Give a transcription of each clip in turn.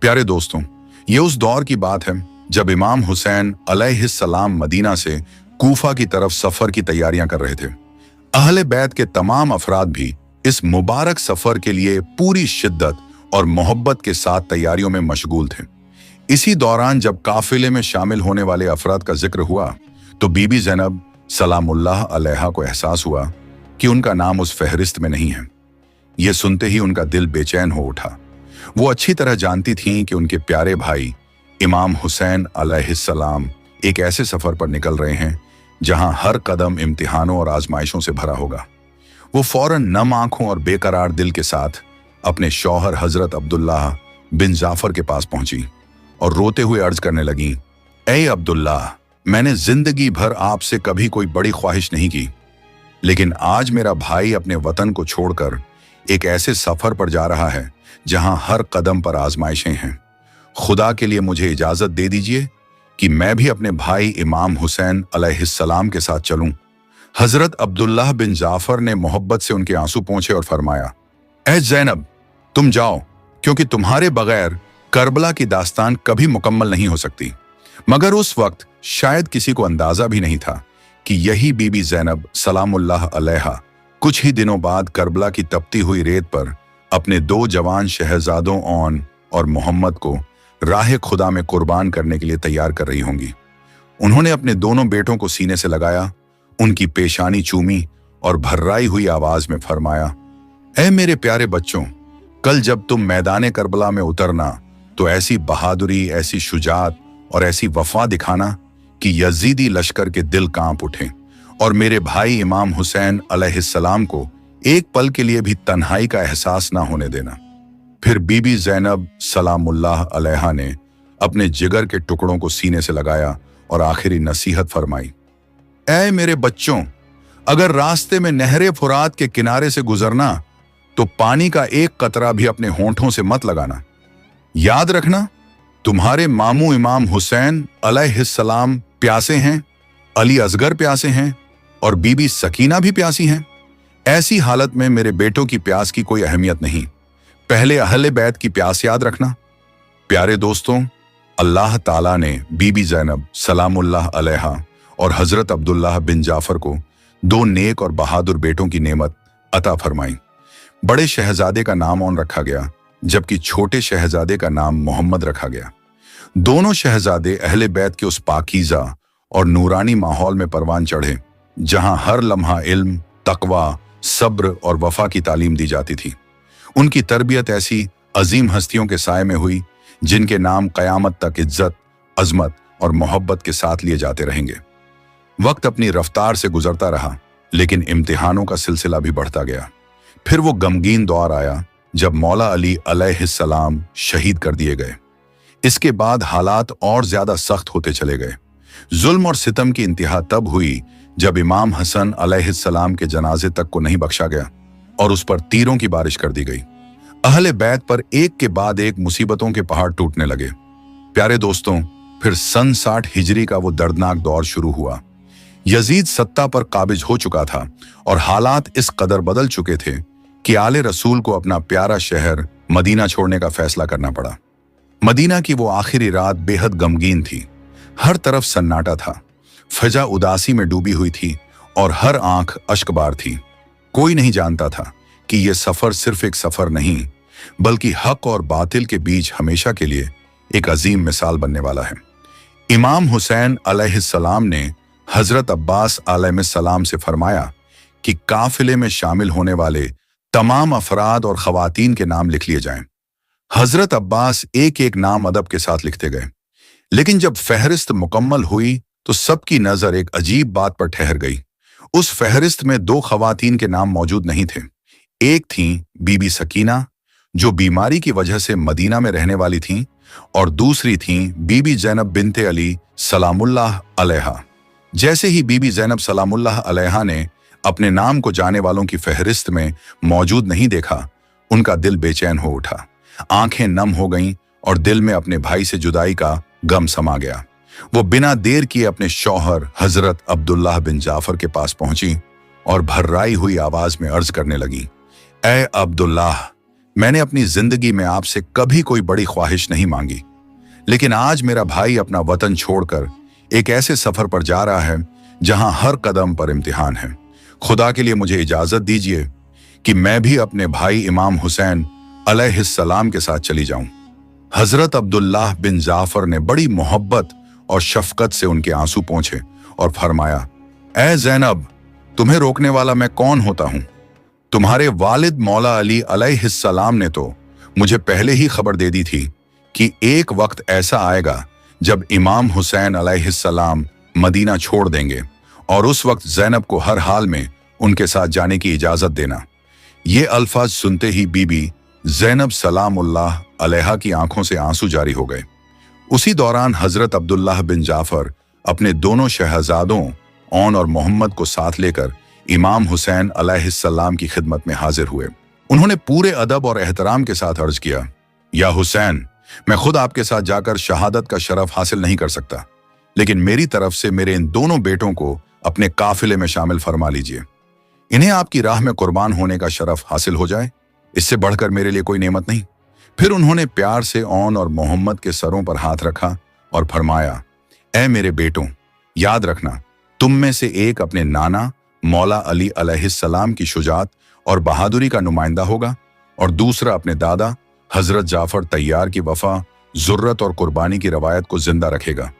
प्यारे दोस्तों, ये उस दौर की बात है जब इमाम हुसैन अलैहिस्सलाम मदीना से कूफा की तरफ सफर की तैयारियां कर रहे थे। अहले बैत के तमाम अफराद भी इस मुबारक सफर के लिए पूरी शिद्दत और मोहब्बत के साथ तैयारियों में मशगूल थे। इसी दौरान जब काफिले में शामिल होने वाले अफराद का जिक्र हुआ तो बीबी ज़ैनब सलामुल्लाह अलैहा को एहसास हुआ कि उनका नाम उस फहरिस्त में नहीं है। यह सुनते ही उनका दिल बेचैन हो उठा। वो अच्छी तरह जानती थीं कि उनके प्यारे भाई इमाम हुसैन अलैहिस्सलाम एक ऐसे सफर पर निकल रहे हैं जहां हर कदम इम्तिहानों और आजमाइशों से भरा होगा। वो फौरन नम आंखों और बेकरार दिल के साथ अपने शौहर हजरत अब्दुल्लाह बिन जाफर के पास पहुंची और रोते हुए अर्ज करने लगी, ए अब्दुल्लाह, मैंने जिंदगी भर आपसे कभी कोई बड़ी ख्वाहिश नहीं की, लेकिन आज मेरा भाई अपने वतन को छोड़कर एक ऐसे सफर पर जा रहा है जहां हर कदम पर आजमाइशें हैं। खुदा के लिए मुझे इजाजत दे दीजिए कि मैं भी अपने भाई इमाम हुसैन अलैहिस्सलाम के साथ चलूं। हजरत अब्दुल्लाह बिन जाफर ने मोहब्बत से उनके आंसू पोंछे और फरमाया, ए ज़ैनब, तुम जाओ, क्योंकि तुम्हारे बगैर करबला की दास्तान कभी मुकम्मल नहीं हो सकती। मगर उस वक्त शायद किसी को अंदाजा भी नहीं था कि यही बीबी ज़ैनब सलामुल्लाह अलैहा कुछ ही दिनों बाद करबला की तपती हुई रेत पर अपने दो जवान शहजादों ओन और मोहम्मद को राह खुदा में कुर्बान करने के लिए तैयार कर रही होंगी। उन्होंने अपने दोनों बेटों को सीने से लगाया, उनकी पेशानी चूमी और भर्राई हुई आवाज में फरमाया, ऐ मेरे प्यारे बच्चों, कल जब तुम मैदान करबला में उतरना तो ऐसी बहादुरी, ऐसी शुजात और ऐसी वफा दिखाना कि यजीदी लश्कर के दिल कांप उठें और मेरे भाई इमाम हुसैन अलैहिस्सलाम को एक पल के लिए भी तन्हाई का एहसास ना होने देना। फिर बीबी ज़ैनब सलामुल्लाह अलैहा ने अपने जिगर के टुकड़ों को सीने से लगाया और आखिरी नसीहत फरमाई, ऐ मेरे बच्चों, अगर रास्ते में नहरे फुरात के किनारे से गुजरना तो पानी का एक कतरा भी अपने होंठों से मत लगाना। याद रखना, तुम्हारे मामू इमाम हुसैन अलैहिस्सलाम प्यासे हैं, अली असगर प्यासे हैं और बीबी सकीना भी प्यासी हैं। ऐसी हालत में मेरे बेटों की प्यास की कोई अहमियत नहीं, पहले अहले बैत की प्यास याद रखना। प्यारे दोस्तों, अल्लाह ताला ने बीबी ज़ैनब सलामुल्लाह अलैहा और हजरत अब्दुल्लाह बिन जाफर को दो नेक और बहादुर बेटों की नेमत अता फरमाई। बड़े शहजादे का नाम ओन रखा गया जबकि छोटे शहजादे का नाम मोहम्मद रखा गया। दोनों शहजादे अहले बैत के उस पाकीज़ा और नूरानी माहौल में परवान चढ़े जहां हर लम्हा इल्म, तकवा, सब्र और वफा की तालीम दी जाती थी। उनकी तरबियत ऐसी अजीम हस्तियों के साए में हुई जिनके नाम कयामत तक इज्जत, अजमत और मोहब्बत के साथ लिए जाते रहेंगे। वक्त अपनी रफ्तार से गुजरता रहा, लेकिन इम्तिहानों का सिलसिला भी बढ़ता गया। फिर वो गमगीन दौर आया जब मौला अली अलैहिस्सलाम शहीद कर दिए गए। इसके बाद हालात और ज्यादा सख्त होते चले गए। जुल्म और सितम की इंतहा तब हुई जब इमाम हसन अलैहिस्सलाम के जनाजे तक को नहीं बख्शा गया और उस पर तीरों की बारिश कर दी गई। अहले बैत पर एक के बाद एक मुसीबतों के पहाड़ टूटने लगे। प्यारे दोस्तों, फिर सन 60 हिजरी का वो दर्दनाक दौर शुरू हुआ। यजीद सत्ता पर काबिज हो चुका था और हालात इस कदर बदल चुके थे कि आले रसूल को अपना प्यारा शहर मदीना छोड़ने का फैसला करना पड़ा। मदीना की वो आखिरी रात बेहद गमगीन थी। हर तरफ सन्नाटा था, फजा उदासी में डूबी हुई थी और हर आंख अश्कबार थी। कोई नहीं जानता था कि यह सफर सिर्फ एक सफर नहीं, बल्कि हक और बातिल के बीच हमेशा के लिए एक अजीम मिसाल बनने वाला है। इमाम हुसैन अलैहिस्सलाम ने हजरत अब्बास अलैहिस्सलाम से फरमाया कि काफिले में शामिल होने वाले तमाम अफराद और खवातीन के नाम लिख लिए जाएं। हजरत अब्बास एक एक नाम अदब के साथ लिखते गए, लेकिन जब फहरिस्त मुकम्मल हुई तो सबकी नजर एक अजीब बात पर ठहर गई। उस फहरिस्त में दो खवातीन के नाम मौजूद नहीं थे। एक थी बीबी सकीना, जो बीमारी की वजह से मदीना में रहने वाली थीं, और दूसरी थी बीबी ज़ैनब बिनते अली सलामुल्लाह अलैहा। जैसे ही बीबी ज़ैनब सलामुल्लाह अलैहा ने अपने नाम को जाने वालों की फहरिस्त में मौजूद नहीं देखा, उनका दिल बेचैन हो उठा, आंखें नम हो गईं और दिल में अपने भाई से जुदाई का गम समा गया। वो बिना देर किए अपने शौहर हजरत अब्दुल्लाह बिन जाफर के पास पहुंची और भर्राई हुई आवाज में अर्ज करने लगी, ए अब्दुल्लाह, मैंने अपनी जिंदगी में आपसे कभी कोई बड़ी ख्वाहिश नहीं मांगी, लेकिन आज मेरा भाई अपना वतन छोड़कर एक ऐसे सफर पर जा रहा है जहां हर कदम पर इम्तिहान है। खुदा के लिए मुझे इजाजत दीजिए कि मैं भी अपने भाई इमाम हुसैन अलैहिस्सलाम के साथ चली जाऊं। हजरत अब्दुल्लाह बिन जाफर ने बड़ी मोहब्बत और शफकत से उनके आंसू पोंछे और फरमाया, ए ज़ैनब, तुम्हें रोकने वाला मैं कौन होता हूं? तुम्हारे वालिद मौला अली अलैहिस्सलाम ने तो मुझे पहले ही खबर दे दी थी कि एक वक्त ऐसा आएगा जब इमाम हुसैन अलैहिस्सलाम मदीना छोड़ देंगे और उस वक्त ज़ैनब को हर हाल में उनके साथ जाने की इजाजत देना। ये अल्फाज सुनते ही बीबी ज़ैनब सलामुल्लाह अलैहा की आंखों से आंसू जारी हो गए। उसी दौरान हजरत अब्दुल्लाह बिन जाफर अपने दोनों शहजादों औन और मोहम्मद को साथ लेकर इमाम हुसैन अलैहिस्सलाम की खिदमत में हाजिर हुए। उन्होंने पूरे अदब और एहतराम के साथ अर्ज किया, या हुसैन, मैं खुद आपके साथ जाकर शहादत का शरफ हासिल नहीं कर सकता, लेकिन मेरी तरफ से मेरे इन दोनों बेटों को अपने काफिले में शामिल फरमा लीजिए। इन्हें आपकी राह में कुर्बान होने का शरफ हासिल हो जाए, इससे बढ़कर मेरे लिए कोई नेमत नहीं। फिर उन्होंने प्यार से औन और मोहम्मद के सरों पर हाथ रखा और फरमाया, ए मेरे बेटों, याद रखना, तुम में से एक अपने नाना मौला अली अलैहिस्सलाम की शुजात और बहादुरी का नुमाइंदा होगा और दूसरा अपने दादा हजरत जाफर तैयार की वफा, जुर्रत और कुर्बानी की रवायत को जिंदा रखेगा।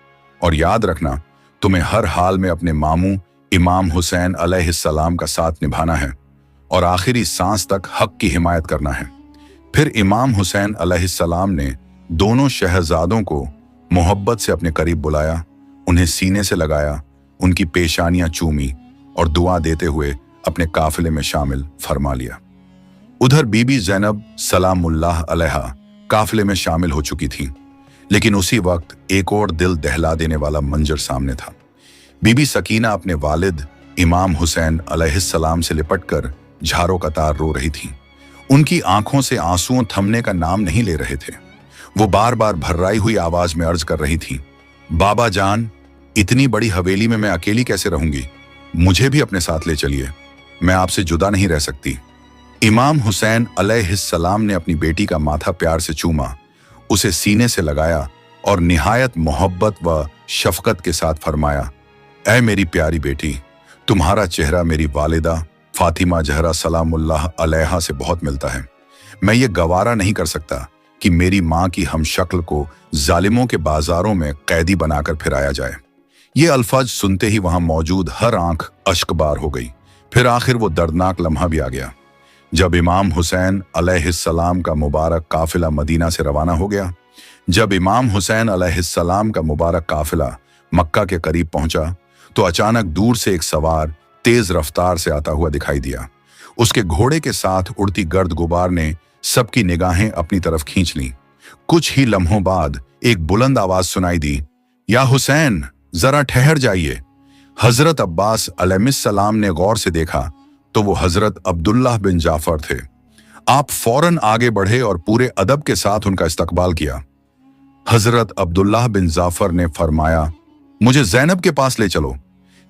और याद रखना, तुम्हें हर हाल में अपने मामू इमाम हुसैन अलैहिस्सलाम का साथ निभाना है और आखिरी सांस तक हक की हिमायत करना है। फिर इमाम हुसैन अलैहिस्सलाम ने दोनों शहजादों को मोहब्बत से अपने करीब बुलाया, उन्हें सीने से लगाया, उनकी पेशानियां चूमी और दुआ देते हुए अपने काफिले में शामिल फरमा लिया। उधर बीबी ज़ैनब सलामुल्लाह अलैहा काफिले में शामिल हो चुकी थीं, लेकिन उसी वक्त एक और दिल दहला देने वाला मंजर सामने था। बीबी सकीना अपने वालिद इमाम हुसैन अलैहिस्सलाम से लिपटकर झारों कतार रो रही थीं। उनकी आंखों से आंसुओं थमने का नाम नहीं ले रहे थे। वो बार बार भर्राई हुई आवाज में अर्ज कर रही थीं, बाबा जान, इतनी बड़ी हवेली में मैं अकेली कैसे रहूंगी? मुझे भी अपने साथ ले चलिए, मैं आपसे जुदा नहीं रह सकती। इमाम हुसैन अलैहिस्सलाम ने अपनी बेटी का माथा प्यार से चूमा, उसे सीने से लगाया और निहायत मोहब्बत व शफकत के साथ फरमाया, ऐ मेरी प्यारी बेटी, तुम्हारा चेहरा मेरी वालिदा फातिमा जहरा सलामुल्लाह अलैहा से बहुत मिलता है। मैं ये गवारा नहीं कर सकता कि मेरी माँ की हम शक्ल को जालिमों के बाजारों में कैदी बनाकर फिराया जाए। ये अल्फाज सुनते ही वहां मौजूद हर आंख अश्कबार हो गई। फिर आखिर वो दर्दनाक लम्हा भी आ गया जब इमाम हुसैन अलैहिस्सलाम का मुबारक काफिला मदीना से रवाना हो गया। जब इमाम हुसैन अलैहिस्सलाम का मुबारक काफिला मक्का के करीब पहुंचा तो अचानक दूर से एक सवार तेज रफ्तार से आता हुआ दिखाई दिया। उसके घोड़े के साथ उड़ती गर्द गुबार ने सबकी निगाहें अपनी तरफ खींच लीं। कुछ ही लम्हों बाद एक बुलंद आवाज सुनाई दी, या हुसैन, जरा ठहर जाइए। हजरत अब्बास अलैहिस्सलाम ने गौर से देखा तो वो हजरत अब्दुल्लाह बिन जाफर थे। आप फौरन आगे बढ़े और पूरे अदब के साथ उनका इस्तकबाल किया। हजरत अब्दुल्लाह बिन जाफर ने फरमाया, मुझे ज़ैनब के पास ले चलो।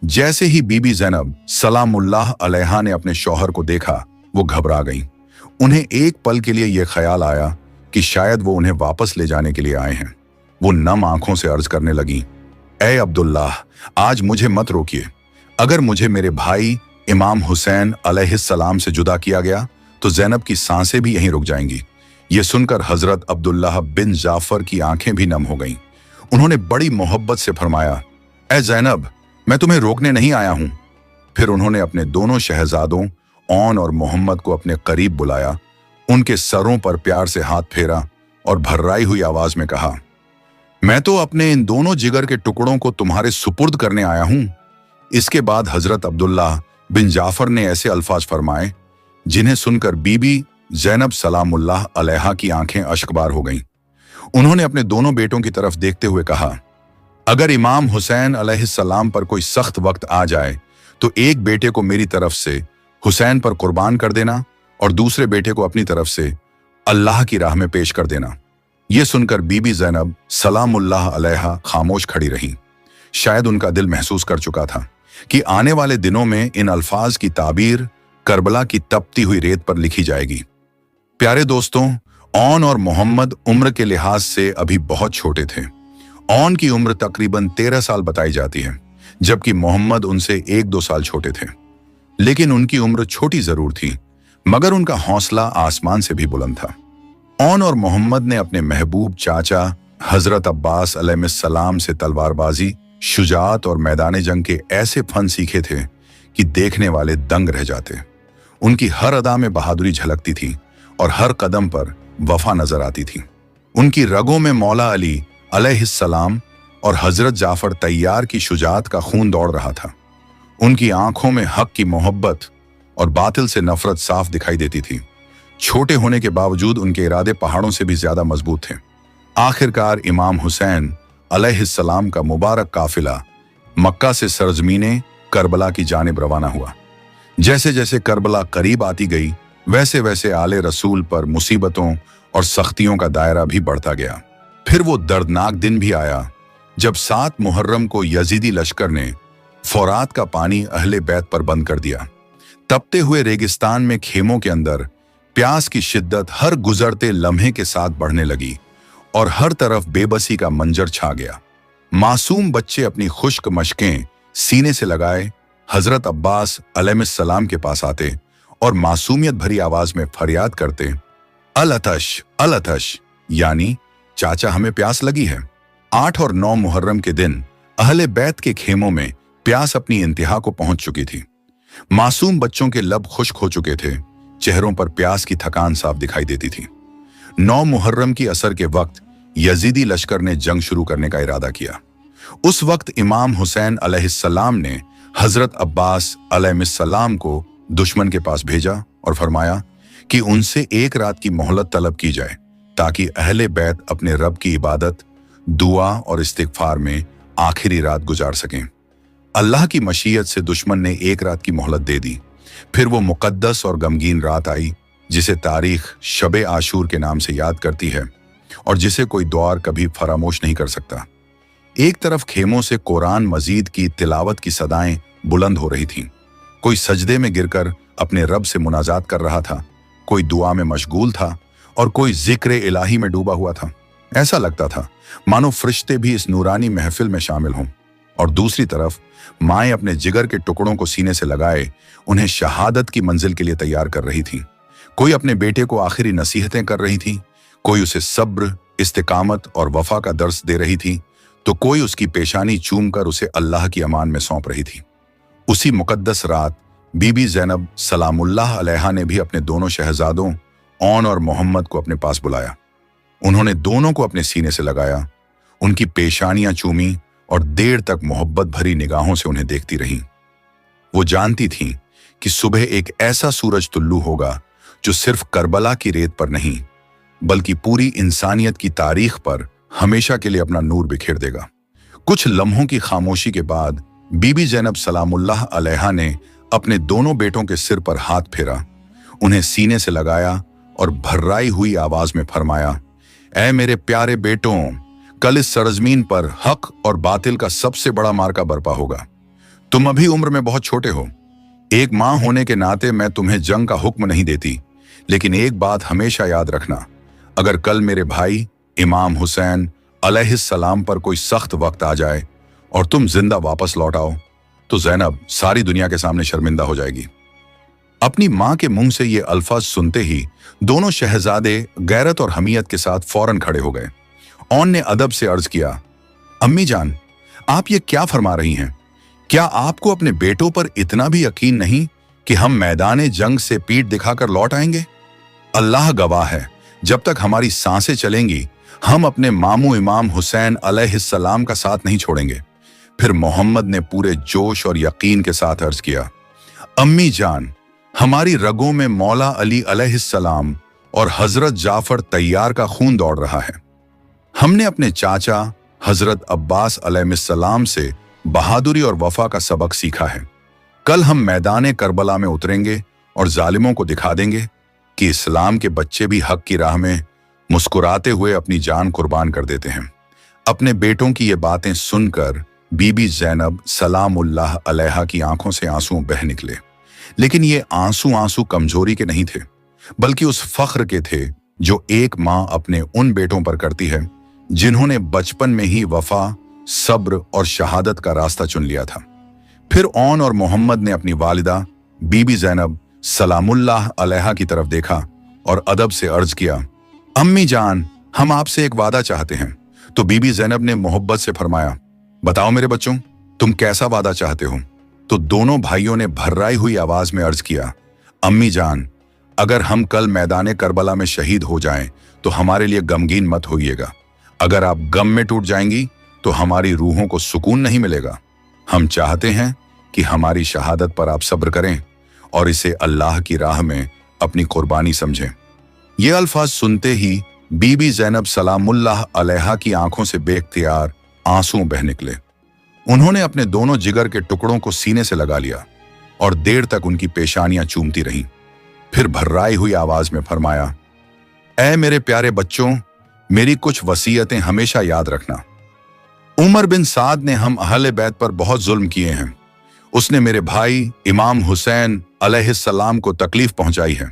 जैसे ही बीबी ज़ैनब सलामुल्लाह अलैहा ने अपने शौहर को देखा, वो घबरा गईं। उन्हें एक पल के लिए यह ख्याल आया कि शायद वो उन्हें वापस ले जाने के लिए आए हैं। वो नम आंखों से अर्ज करने लगी, ए अब्दुल्लाह, आज मुझे मत रोकिए। अगर मुझे मेरे भाई इमाम हुसैन अलैहिस्सलाम से जुदा किया गया तो ज़ैनब की सांसें भी यहीं रुक जाएंगी। ये सुनकर हजरत अब्दुल्लाह बिन जाफर की आंखें भी नम हो गईं। उन्होंने बड़ी मोहब्बत से फरमाया, ए ज़ैनब, मैं तुम्हें रोकने नहीं आया हूं। फिर उन्होंने अपने दोनों शहजादों औन और मोहम्मद को अपने करीब बुलाया, उनके सरों पर प्यार से हाथ फेरा और भर्राई हुई आवाज में कहा, मैं तो अपने इन दोनों जिगर के टुकड़ों को तुम्हारे सुपुर्द करने आया हूं। इसके बाद हजरत अब्दुल्लाह बिन जाफर ने ऐसे अल्फाज फरमाए जिन्हें सुनकर बीबी ज़ैनब सलामुल्लाह अलैहा की आंखें अश्कबार हो गईं। उन्होंने अपने दोनों बेटों की तरफ देखते हुए कहा, अगर इमाम हुसैन अलैहिस्सलाम पर कोई सख्त वक्त आ जाए तो एक बेटे को मेरी तरफ से हुसैन पर कुर्बान कर देना और दूसरे बेटे को अपनी तरफ से अल्लाह की राह में पेश कर देना। यह सुनकर बीबी ज़ैनब सलामुल्लाह अलैहा खामोश खड़ी रहीं। शायद उनका दिल महसूस कर चुका था कि आने वाले दिनों में इन अल्फाज की ताबीर करबला की तपती हुई रेत पर लिखी जाएगी। प्यारे दोस्तों, औन और मोहम्मद उम्र के लिहाज से अभी बहुत छोटे थे। औन की उम्र तकरीबन 13 साल बताई जाती है, जबकि मोहम्मद उनसे 1-2 साल छोटे थे। लेकिन उनकी उम्र छोटी जरूर थी, मगर उनका हौसला आसमान से भी बुलंद था। औन और मोहम्मद ने अपने महबूब चाचा हजरत अब्बास अलैहिस्सलाम से तलवारबाजी, शुजाअत और मैदान जंग के ऐसे फन सीखे थे कि देखने वाले दंग रह जाते। उनकी हर अदा में बहादुरी झलकती थी और हर कदम पर वफा नजर आती थी। उनकी रगों में मौला अली अलैहिस्सलाम और हजरत जाफर तैयार की शुजाअत का खून दौड़ रहा था। उनकी आंखों में हक की मोहब्बत और बातिल से नफरत साफ दिखाई देती थी। छोटे होने के बावजूद उनके इरादे पहाड़ों से भी ज्यादा मजबूत थे। आखिरकार इमाम हुसैन अलैहिस्सलाम का मुबारक काफिला मक्का से सरजमीने करबला की जानिब रवाना हुआ। जैसे जैसे करबला करीब आती गई, वैसे वैसे आले रसूल पर मुसीबतों और सख्तियों का दायरा भी बढ़ता गया। फिर वो दर्दनाक दिन भी आया जब 7 मुहर्रम को यजीदी लश्कर ने फौरात का पानी अहले बैत पर बंद कर दिया। तपते हुए रेगिस्तान में खेमों के अंदर प्यास की शिद्दत हर गुजरते लम्हे के साथ बढ़ने लगी और हर तरफ बेबसी का मंजर छा गया। मासूम बच्चे अपनी खुश्क मशकें सीने से लगाए हजरत अब्बास अलैहिस्सलाम के पास आते और मासूमियत भरी आवाज में फरियाद करते, अल अतश, यानी चाचा हमें प्यास लगी है। 8 और 9 मुहर्रम के दिन अहले बैत के खेमों में प्यास अपनी इंतहा को पहुंच चुकी थी। मासूम बच्चों के लब खुश्क हो चुके थे, चेहरों पर प्यास की थकान साफ दिखाई देती थी। 9 मुहर्रम की असर के वक्त यजीदी लश्कर ने जंग शुरू करने का इरादा किया। उस वक्त इमाम हुसैन अलैहिस्सलाम ने हजरत अब्बास अलैहिस्सलाम को दुश्मन के पास भेजा और फरमाया कि उनसे 1 रात की मोहलत तलब की जाए ताकि अहले बैत अपने रब की इबादत, दुआ और इस्तिगफार में आखिरी रात गुजार सकें। अल्लाह की मशीयत से दुश्मन ने 1 रात की मोहलत दे दी। फिर वो मुकद्दस और गमगीन रात आई जिसे तारीख शबे आशूर के नाम से याद करती है और जिसे कोई दौर कभी फरामोश नहीं कर सकता। एक तरफ खेमों से कुरान मजीद की तिलावत की सदाएं बुलंद हो रही थीं। कोई सजदे में गिरकर अपने रब से मुनाजात कर रहा था, कोई दुआ में मशगूल था और कोई जिक्र इलाही में डूबा हुआ था। ऐसा लगता था मानो फरिश्ते भी इस नूरानी महफिल में शामिल हों। और दूसरी तरफ माएं अपने जिगर के टुकड़ों को सीने से लगाए उन्हें शहादत की मंजिल के लिए तैयार कर रही थीं। कोई अपने बेटे को आखिरी नसीहतें कर रही थी, कोई उसे सब्र, इस्तिकामत और वफा का दर्स दे रही थी, तो कोई उसकी पेशानी चूम कर उसे अल्लाह की अमान में सौंप रही थी। उसी मुकद्दस रात बीबी ज़ैनब सलामुल्लाह अलैहा ने भी अपने दोनों शहजादों औन और मोहम्मद को अपने पास बुलाया। उन्होंने दोनों को अपने सीने से लगाया, उनकी पेशानियां चूमी और देर तक मोहब्बत भरी निगाहों से उन्हें देखती रहीं। वो जानती थीं कि सुबह एक ऐसा सूरज तुल्लू होगा जो सिर्फ करबला की रेत पर नहीं बल्कि पूरी इंसानियत की तारीख पर हमेशा के लिए अपना नूर बिखेर देगा। कुछ लम्हों की खामोशी के बाद बीबी ज़ैनब सलामुल्लाह अलैहा ने अपने दोनों बेटों के सिर पर हाथ फेरा, उन्हें सीने से लगाया और भर्राई हुई आवाज में फरमाया, ऐ मेरे प्यारे बेटों, कल इस सरजमीन पर हक और बातिल का सबसे बड़ा मार्का बरपा होगा। तुम अभी उम्र में बहुत छोटे हो। एक मां होने के नाते मैं तुम्हें जंग का हुक्म नहीं देती, लेकिन एक बात हमेशा याद रखना, अगर कल मेरे भाई इमाम हुसैन अलैहिस्सलाम पर कोई सख्त वक्त आ जाए और तुम जिंदा वापस लौट आओ तो ज़ैनब सारी दुनिया के सामने शर्मिंदा हो जाएगी। अपनी मां के मुंह से ये अल्फाज सुनते ही दोनों शहजादे गैरत और हमीयत के साथ फौरन खड़े हो गए। औन ने अदब से अर्ज किया, अम्मी जान, आप ये क्या फरमा रही हैं? क्या आपको अपने बेटों पर इतना भी यकीन नहीं कि हम मैदाने जंग से पीठ दिखाकर लौट आएंगे? अल्लाह गवाह है, जब तक हमारी सांसें चलेंगी हम अपने मामू इमाम हुसैन अलैहिस्सलाम का साथ नहीं छोड़ेंगे। फिर मोहम्मद ने पूरे जोश और यकीन के साथ अर्ज किया, अम्मी जान, हमारी रगों में मौला अली अलैहिस्सलाम और हजरत जाफर तैयार का खून दौड़ रहा है। हमने अपने चाचा हजरत अब्बास अलैहिस्सलाम से बहादुरी और वफा का सबक सीखा है। कल हम मैदान करबला में उतरेंगे और जालिमों को दिखा देंगे कि इस्लाम के बच्चे भी हक की राह में मुस्कुराते हुए अपनी जान कुर्बान कर देते हैं। अपने बेटों की ये बातें सुनकर बीबी ज़ैनब सलामुल्लाह अलैहा की आंखों से आंसू बह निकले, लेकिन ये आंसू कमजोरी के नहीं थे, बल्कि उस फख्र के थे जो एक माँ अपने उन बेटों पर करती है जिन्होंने बचपन में ही वफा, सब्र और शहादत का रास्ता चुन लिया था। फिर ओन और मोहम्मद ने अपनी वालिदा बीबी ज़ैनब सलामुल्लाह अलैहा की तरफ देखा और अदब से अर्ज किया, अम्मी जान, हम आपसे एक वादा चाहते हैं। तो बीबी ज़ैनब ने मोहब्बत से फरमाया, बताओ मेरे बच्चों, तुम कैसा वादा चाहते हो? तो दोनों भाइयों ने भर्राई हुई आवाज में अर्ज किया, अम्मी जान, अगर हम कल मैदान करबला में शहीद हो जाएं तो हमारे लिए गमगीन मत होइएगा। अगर आप गम में टूट जाएंगी तो हमारी रूहों को सुकून नहीं मिलेगा। हम चाहते हैं कि हमारी शहादत पर आप सब्र करें और इसे अल्लाह की राह में अपनी कुर्बानी समझें। ये अल्फाज सुनते ही बीबी ज़ैनब सलामुल्लाह अलैहा की आंखों से बेख्तियार आंसू बह निकले। उन्होंने अपने दोनों जिगर के टुकड़ों को सीने से लगा लिया और देर तक उनकी पेशानियां चूमती रहीं। फिर भर्राई हुई आवाज में फरमाया, ऐ मेरे प्यारे बच्चों, मेरी कुछ वसीयतें हमेशा याद रखना। उमर बिन साद ने हम अहले बैत पर बहुत जुल्म किए हैं। उसने मेरे भाई इमाम हुसैन अलैहिस्सलाम को तकलीफ पहुंचाई है।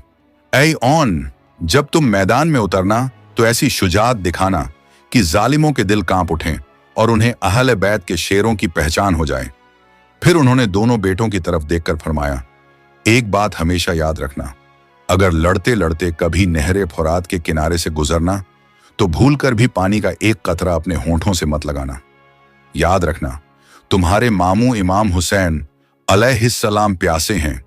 ऐ ओन, जब तुम मैदान में उतरना तो ऐसी शुजाअत दिखाना कि जालिमों के दिल कांप उठें और उन्हें अहले बैत के शेरों की पहचान हो जाए। फिर उन्होंने दोनों बेटों की तरफ देखकर फरमाया, एक बात हमेशा याद रखना, अगर लड़ते लड़ते कभी नहरे फुरात के किनारे से गुजरना तो भूलकर भी पानी का एक कतरा अपने होंठों से मत लगाना। याद रखना, तुम्हारे मामू इमाम हुसैन अलैहिस्सलाम प्यासे हैं,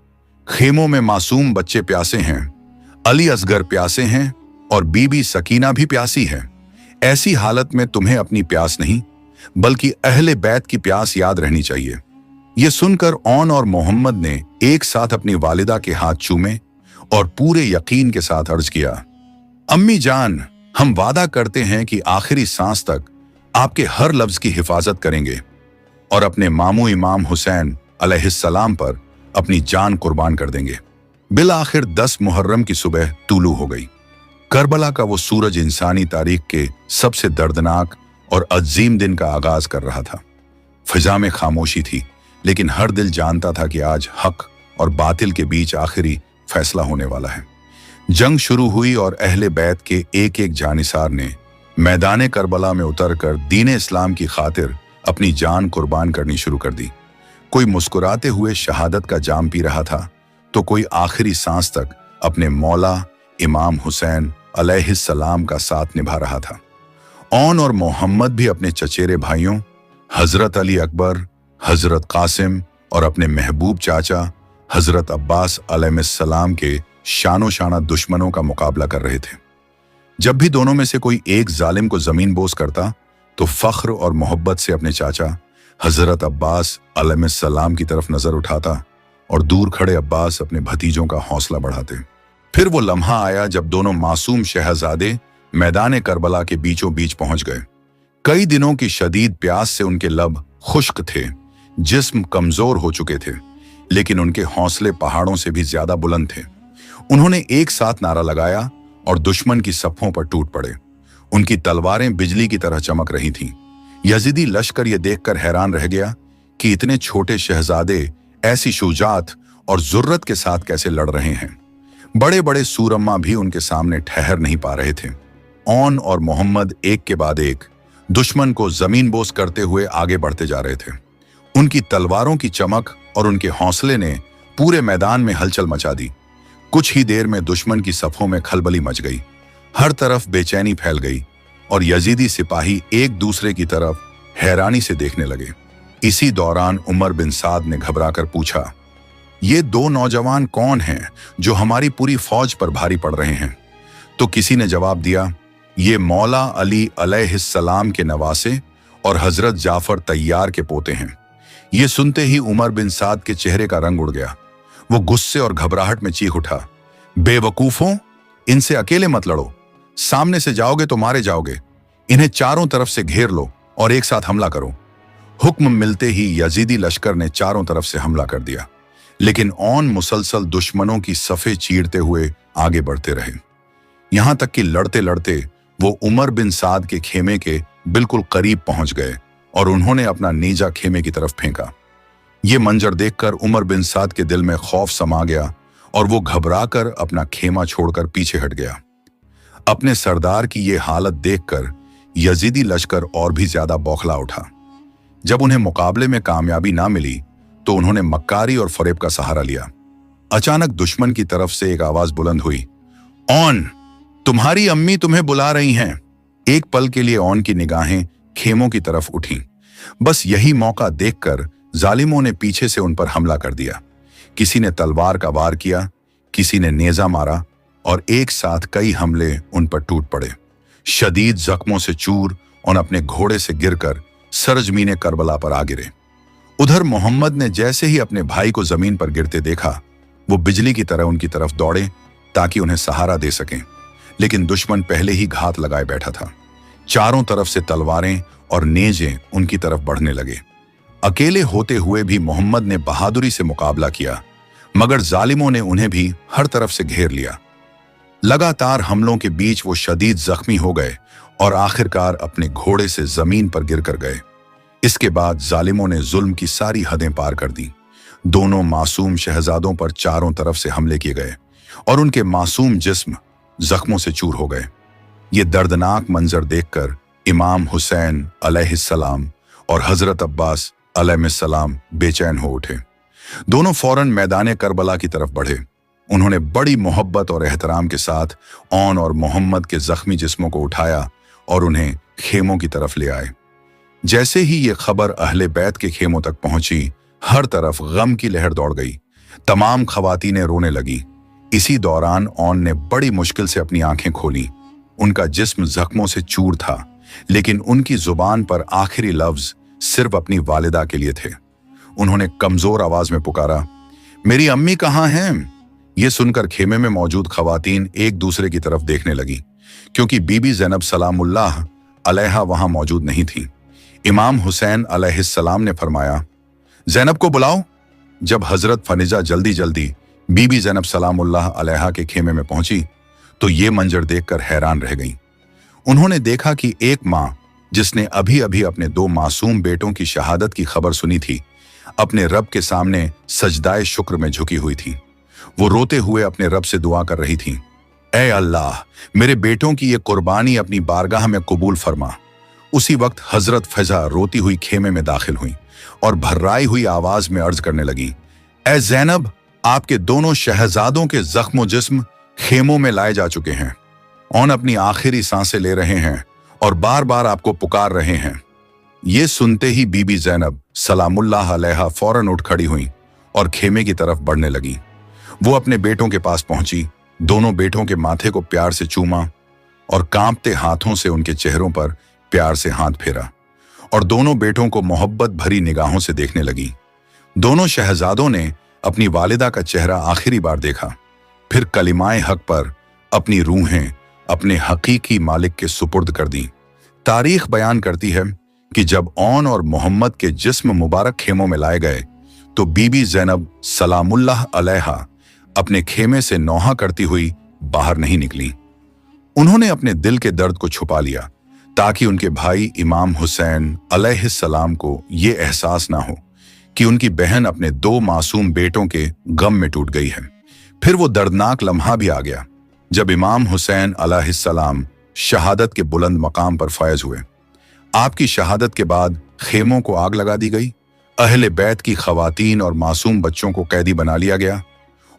खेमों में मासूम बच्चे प्यासे हैं, अली असगर प्यासे हैं और बीबी सकीना भी प्यासी है। ऐसी हालत में तुम्हें अपनी प्यास नहीं बल्कि अहले बैत की प्यास याद रहनी चाहिए। यह सुनकर ओन और मोहम्मद ने एक साथ अपनी वालिदा के हाथ चूमे और पूरे यकीन के साथ अर्ज किया, अम्मी जान, हम वादा करते हैं कि आखिरी सांस तक आपके हर लफ्ज की हिफाजत करेंगे और अपने मामू इमाम हुसैन अलैहिस्सलाम पर अपनी जान कुर्बान कर देंगे। बिल आखिर 10 मुहर्रम की सुबह तूलू हो गई। करबला का वो सूरज इंसानी तारीख के सबसे दर्दनाक और अजीम दिन का आगाज कर रहा था। फिजा में खामोशी थी, लेकिन हर दिल जानता था कि आज हक और बातिल के बीच आखिरी फैसला होने वाला है। जंग शुरू हुई और अहले बैत के एक एक जानिसार ने मैदान करबला में उतरकर दीन इस्लाम की खातिर अपनी जान कुर्बान करनी शुरू कर दी। कोई मुस्कुराते हुए शहादत का जाम पी रहा था तो कोई आखिरी सांस तक अपने मौला इमाम हुसैन अलैहिस्सलाम का साथ निभा रहा था। ओन और मोहम्मद भी अपने चचेरे भाइयों हजरत अली अकबर, हजरत कासिम और अपने महबूब चाचा हजरत अब्बास अलैहिस्सलाम के शानो शाना दुश्मनों का मुकाबला कर रहे थे। जब भी दोनों में से कोई एक जालिम को जमीन बोस करता तो फख्र और मोहब्बत से अपने चाचा हजरत अब्बास अलैहिस्सलाम की तरफ नजर उठाता और दूर खड़े अब्बास अपने भतीजों का हौसला बढ़ाते। फिर वो लम्हा आया जब दोनों मासूम शहजादे मैदान करबला के बीचों बीच पहुंच गए। कई दिनों की शदीद प्यास से उनके लब खुश्क थे, जिस्म कमजोर हो चुके थे, लेकिन उनके हौसले पहाड़ों से भी ज्यादा बुलंद थे। उन्होंने एक साथ नारा लगाया और दुश्मन की सफ़ों पर टूट पड़े। उनकी तलवारें बिजली की तरह चमक रही थीं। यजीदी लश्कर यह देखकर हैरान रह गया कि इतने छोटे शहजादे ऐसी शुजाअत और जुर्रत के साथ कैसे लड़ रहे हैं। बड़े बड़े सूरम्मा भी उनके सामने ठहर नहीं पा रहे थे। ओन और मोहम्मद एक के बाद एक दुश्मन को जमीन बोस करते हुए आगे बढ़ते जा रहे थे। उनकी तलवारों की चमक और उनके हौसले ने पूरे मैदान में हलचल मचा दी। कुछ ही देर में दुश्मन की सफ़ों में खलबली मच गई। हर तरफ बेचैनी फैल गई और यजीदी सिपाही एक दूसरे की तरफ हैरानी से देखने लगे। इसी दौरान उमर बिन साद ने घबराकर पूछा, ये दो नौजवान कौन हैं जो हमारी पूरी फौज पर भारी पड़ रहे हैं? तो किसी ने जवाब दिया, ये मौला अली अलैहिस्सलाम के नवासे और हजरत जाफर तैयार के पोते हैं। ये सुनते ही उमर बिन साद के चेहरे का रंग उड़ गया। वो गुस्से और घबराहट में चीख उठा, बेवकूफों, इनसे अकेले मत लड़ो, सामने से जाओगे तो मारे जाओगे। इन्हें चारों तरफ से घेर लो और एक साथ हमला करो। हुक्म मिलते ही यजीदी लश्कर ने चारों तरफ से हमला कर दिया, लेकिन ओन मुसलसल दुश्मनों की सफ़े चीरते हुए आगे बढ़ते रहे। यहां तक कि लड़ते लड़ते वो उमर बिन साद के खेमे के बिल्कुल करीब पहुंच गए और उन्होंने अपना नेजा खेमे की तरफ फेंका। ये मंजर देखकर उमर बिन साद के दिल में खौफ समा गया और वो घबराकर अपना खेमा छोड़कर पीछे हट गया। अपने सरदार की ये हालत देखकर यजीदी लश्कर और भी ज्यादा बौखला उठा। जब उन्हें मुकाबले में कामयाबी ना मिली तो उन्होंने मक्कारी और फरेब का सहारा लिया। अचानक दुश्मन की तरफ से एक आवाज बुलंद हुई, ऑन, तुम्हारी अम्मी तुम्हें बुला रही हैं। एक पल के लिए ऑन की निगाहें खेमों की तरफ उठी। बस यही मौका देखकर जालिमों ने पीछे से उन पर हमला कर दिया। किसी ने तलवार का वार किया, किसी ने नेजा मारा और एक साथ कई हमले उन पर टूट पड़े। शदीद जख्मों से चूर और अपने घोड़े से गिरकर सरजमीने करबला पर आ गिरे। उधर मोहम्मद ने जैसे ही अपने भाई को जमीन पर गिरते देखा, वो बिजली की तरह उनकी तरफ दौड़े ताकि उन्हें सहारा दे सकें, लेकिन दुश्मन पहले ही घात लगाए बैठा था। चारों तरफ से तलवारें और नेजें उनकी तरफ बढ़ने लगे। अकेले होते हुए भी मोहम्मद ने बहादुरी से मुकाबला किया, मगर जालिमों ने उन्हें भी हर तरफ से घेर लिया। लगातार हमलों के बीच वो शदीद जख्मी हो गए और आखिरकार अपने घोड़े से जमीन पर गिरकर गए। इसके बाद जालिमों ने जुल्म की सारी हदें पार कर दी। दोनों मासूम शहजादों पर चारों तरफ से हमले किए गए और उनके मासूम जिस्म जख्मों से चूर हो गए। ये दर्दनाक मंजर देखकर इमाम हुसैन अलैहिस्सलाम और हजरत अब्बास अलैहिस्सलाम बेचैन हो उठे। दोनों फौरन मैदान करबला की तरफ बढ़े। उन्होंने बड़ी मोहब्बत और एहतराम के साथ ऑन और मोहम्मद के जख्मी जिस्मों को उठाया और उन्हें खेमों की तरफ ले आए। जैसे ही ये खबर अहले बैत के खेमों तक पहुंची, हर तरफ गम की लहर दौड़ गई। तमाम खवातीनें रोने लगी। इसी दौरान ऑन ने बड़ी मुश्किल से अपनी आंखें खोली। उनका जिस्म जख्मों से चूर था, लेकिन उनकी जुबान पर आखिरी लफ्ज सिर्फ अपनी वालिदा के लिए थे। उन्होंने कमजोर आवाज में पुकारा, मेरी अम्मी कहाँ हैं? ये सुनकर खेमे में मौजूद खवातीन एक दूसरे की तरफ देखने लगी, क्योंकि बीबी ज़ैनब सलामुल्लाह अलैहा वहां मौजूद नहीं थी। इमाम हुसैन अलैहिस्सलाम ने फरमाया, ज़ैनब को बुलाओ। जब हजरत फनिजा जल्दी जल्दी बीबी ज़ैनब सलामुल्लाह अलैहा के खेमे में पहुंची तो ये मंजर देखकर हैरान रह गईं। उन्होंने देखा कि एक माँ जिसने अभी अभी अपने 2 मासूम बेटों की शहादत की खबर सुनी थी, अपने रब के सामने सजदाए शुक्र में झुकी हुई थी। वो रोते हुए अपने रब से दुआ कर रही थी, ऐ अल्लाह, मेरे बेटों की ये कुर्बानी अपनी बारगाह में कबूल फरमा। उसी वक्त हजरत फैजा रोती हुई खेमे में दाखिल हुई और भर्राई हुई आवाज में अर्ज करने लगी, ऐ ज़ैनब, आपके दोनों शहजादों के जख्मो जिस्म खेमों में लाए जा चुके हैं। ऑन अपनी आखिरी सांसें ले रहे हैं और बार बार आपको पुकार रहे हैं। ये सुनते ही बीबी ज़ैनब सलामुल्लाह अलैहा फौरन उठ खड़ी हुई और खेमे की तरफ बढ़ने लगी। वो अपने बेटों के पास पहुंची, दोनों बेटों के माथे को प्यार से चूमा और कांपते हाथों से उनके चेहरों पर प्यार से हाथ फेरा और दोनों बेटों को मोहब्बत भरी निगाहों से देखने लगी। दोनों शहजादों ने अपनी वालिदा का चेहरा आखिरी बार देखा, फिर कलिमाए हक पर अपनी रूहें अपने हकीकी मालिक के सुपुर्द कर दी। तारीख बयान करती है कि जब ऑन और मोहम्मद के जिस्म मुबारक खेमों में लाए गए तो बीबी ज़ैनब सलामुल्लाह अलैहा अपने खेमे से नौहा करती हुई बाहर नहीं निकली। उन्होंने अपने दिल के दर्द को छुपा लिया ताकि उनके भाई इमाम हुसैन अलैहिस्सलाम को ये एहसास ना हो कि उनकी बहन अपने 2 मासूम बेटों के गम में टूट गई है। फिर वो दर्दनाक लम्हा भी आ गया जब इमाम हुसैन अलैहिस्सलाम शहादत के बुलंद मकाम पर फैज हुए। आपकी शहादत के बाद खेमों को आग लगा दी गई, अहले बैत की खवातीन और मासूम बच्चों को कैदी बना लिया गया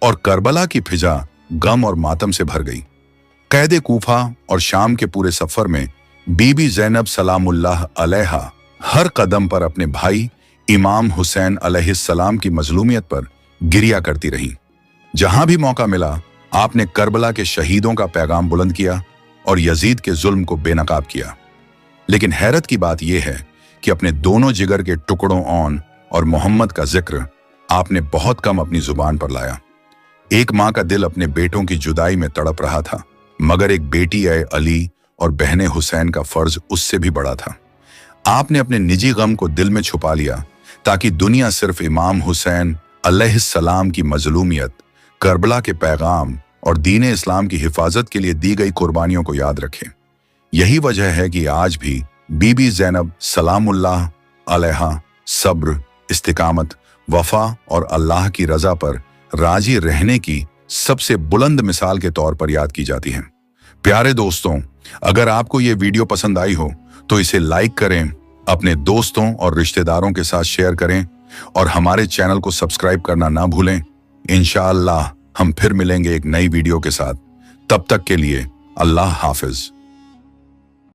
और करबला की फिजा गम और मातम से भर गई। कैद कूफा और शाम के पूरे सफर में बीबी ज़ैनब सलामुल्लाह अलैहा हर कदम पर अपने भाई इमाम हुसैन अलैहिस्सलाम की मजलूमियत पर गिरिया करती रही। जहां भी मौका मिला, आपने करबला के शहीदों का पैगाम बुलंद किया और यजीद के जुल्म को बेनकाब किया। लेकिन हैरत की बात यह है कि अपने दोनों जिगर के टुकड़ों ऑन और मोहम्मद का जिक्र आपने बहुत कम अपनी जुबान पर लाया। एक माँ का दिल अपने बेटों की जुदाई में तड़प रहा था, मगर एक बेटी ए अली और बहने हुसैन का फर्ज उससे भी बड़ा था। आपने अपने निजी गम को दिल में छुपा लिया ताकि दुनिया सिर्फ इमाम हुसैन अलैहिस्सलाम की मजलूमियत, करबला के पैगाम और दीन इस्लाम की हिफाजत के लिए दी गई कुर्बानियों को याद रखे। यही वजह है कि आज भी बीबी ज़ैनब सलामुल्लाह अलैहा सब्र, इस्तिकामत, वफा और अल्लाह की रजा पर राजी रहने की सबसे बुलंद मिसाल के तौर पर याद की जाती हैं। प्यारे दोस्तों, अगर आपको ये वीडियो पसंद आई हो तो इसे लाइक करें, अपने दोस्तों और रिश्तेदारों के साथ शेयर करें और हमारे चैनल को सब्सक्राइब करना ना भूलें। इंशाअल्लाह हम फिर मिलेंगे एक नई वीडियो के साथ। तब तक के लिए अल्लाह हाफिज।